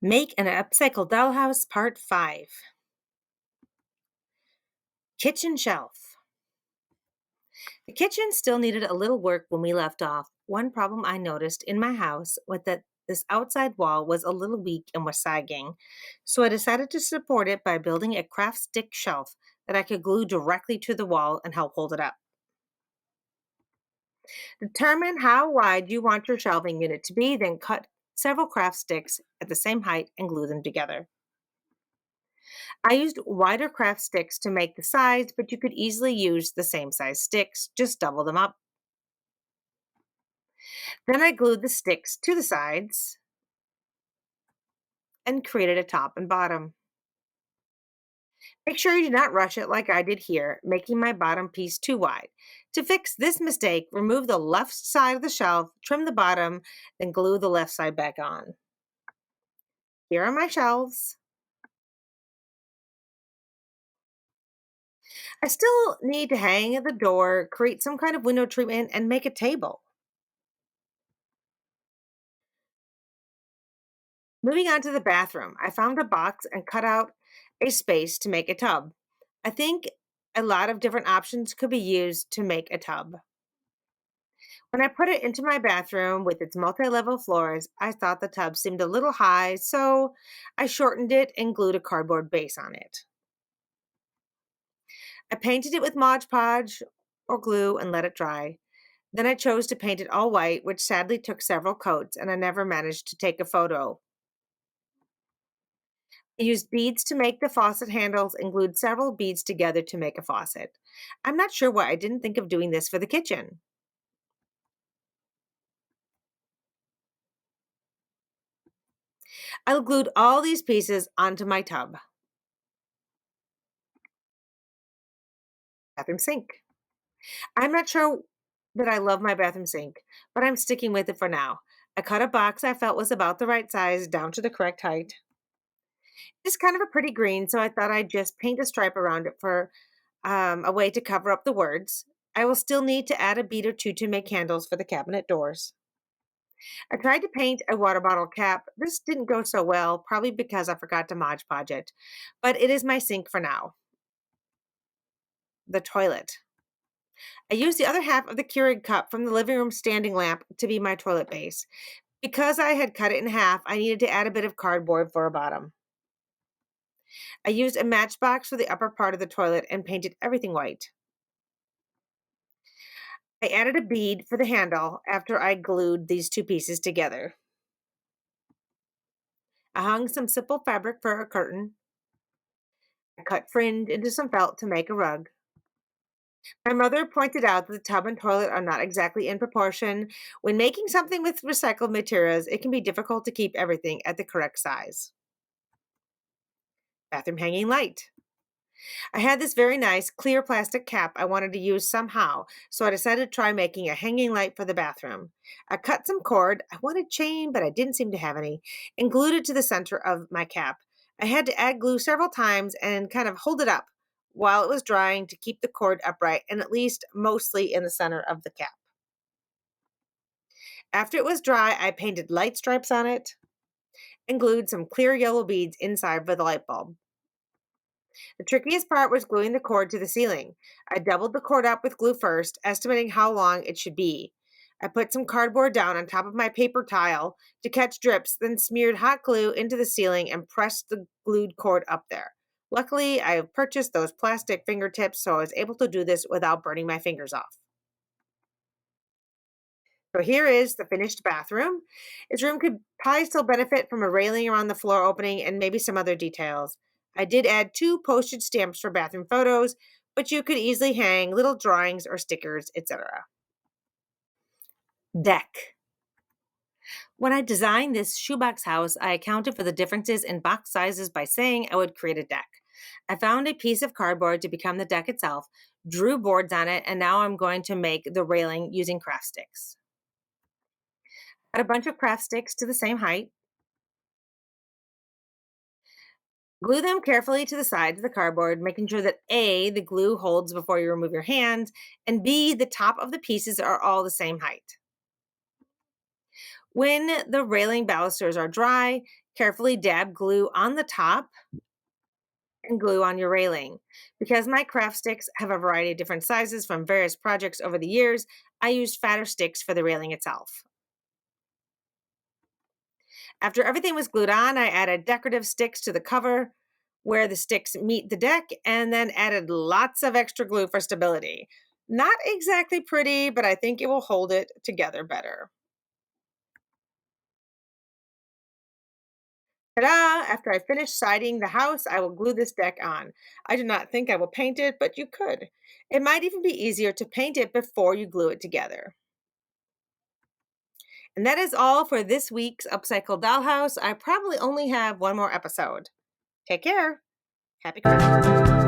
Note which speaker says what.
Speaker 1: Make an upcycled dollhouse part 5. Kitchen shelf. The kitchen still needed a little work when we left off. One problem I noticed in my house was that this outside wall was a little weak and was sagging. So I decided to support it by building a craft stick shelf that I could glue directly to the wall and help hold it up. Determine how wide you want your shelving unit to be, then cut several craft sticks at the same height and glue them together. I used wider craft sticks to make the sides, but you could easily use the same size sticks, just double them up. Then I glued the sticks to the sides and created a top and bottom. Make sure you do not rush it like I did here, making my bottom piece too wide. To fix this mistake, remove the left side of the shelf, trim the bottom, then glue the left side back on. Here are my shelves. I still need to hang at the door, create some kind of window treatment, and make a table. Moving on to the bathroom, I found a box and cut out a space to make a tub. I think a lot of different options could be used to make a tub. When I put it into my bathroom with its multi level floors, I thought the tub seemed a little high, so I shortened it and glued a cardboard base on it. I painted it with Mod Podge or glue and let it dry. Then I chose to paint it all white, which sadly took several coats, and I never managed to take a photo. I used beads to make the faucet handles and glued several beads together to make a faucet. I'm not sure why I didn't think of doing this for the kitchen. I glued all these pieces onto my tub. Bathroom sink. I'm not sure that I love my bathroom sink, but I'm sticking with it for now. I cut a box I felt was about the right size down to the correct height. It's kind of a pretty green, so I thought I'd just paint a stripe around it for a way to cover up the words. I will still need to add a bead or two to make handles for the cabinet doors. I tried to paint a water bottle cap. This didn't go so well, probably because I forgot to Mod Podge it, but it is my sink for now. The toilet. I used the other half of the Keurig cup from the living room standing lamp to be my toilet base. Because I had cut it in half, I needed to add a bit of cardboard for a bottom. I used a matchbox for the upper part of the toilet and painted everything white. I added a bead for the handle after I glued these two pieces together. I hung some simple fabric for a curtain. I cut fringe into some felt to make a rug. My mother pointed out that the tub and toilet are not exactly in proportion. When making something with recycled materials, it can be difficult to keep everything at the correct size. Bathroom hanging light. I had this very nice clear plastic cap I wanted to use somehow, so I decided to try making a hanging light for the bathroom. I cut some cord, I wanted chain, but I didn't seem to have any, and glued it to the center of my cap. I had to add glue several times and kind of hold it up while it was drying to keep the cord upright and at least mostly in the center of the cap. After it was dry, I painted light stripes on it and glued some clear yellow beads inside for the light bulb. The trickiest part was gluing the cord to the ceiling. I doubled the cord up with glue first, estimating how long it should be. I put some cardboard down on top of my paper tile to catch drips, then smeared hot glue into the ceiling and pressed the glued cord up there. Luckily, I purchased those plastic fingertips, so I was able to do this without burning my fingers off. So here is the finished bathroom. This room could probably still benefit from a railing around the floor opening and maybe some other details. I did add 2 postage stamps for bathroom photos, but you could easily hang little drawings or stickers, etc. Deck. When I designed this shoebox house, I accounted for the differences in box sizes by saying I would create a deck. I found a piece of cardboard to become the deck itself, drew boards on it, and now I'm going to make the railing using craft sticks. Add a bunch of craft sticks to the same height. Glue them carefully to the sides of the cardboard, making sure that A, the glue holds before you remove your hands, and B, the top of the pieces are all the same height. When the railing balusters are dry, Carefully dab glue on the top and glue on your railing. Because my craft sticks have a variety of different sizes from various projects over the years, I used fatter sticks for the railing itself. After everything was glued on, I added decorative sticks to the cover where the sticks meet the deck and then added lots of extra glue for stability. Not exactly pretty, but I think it will hold it together better. Ta-da! After I finish siding the house, I will glue this deck on. I do not think I will paint it, but you could. It might even be easier to paint it before you glue it together. And that is all for this week's Upcycled Dollhouse. I probably only have one more episode. Take care. Happy crafting.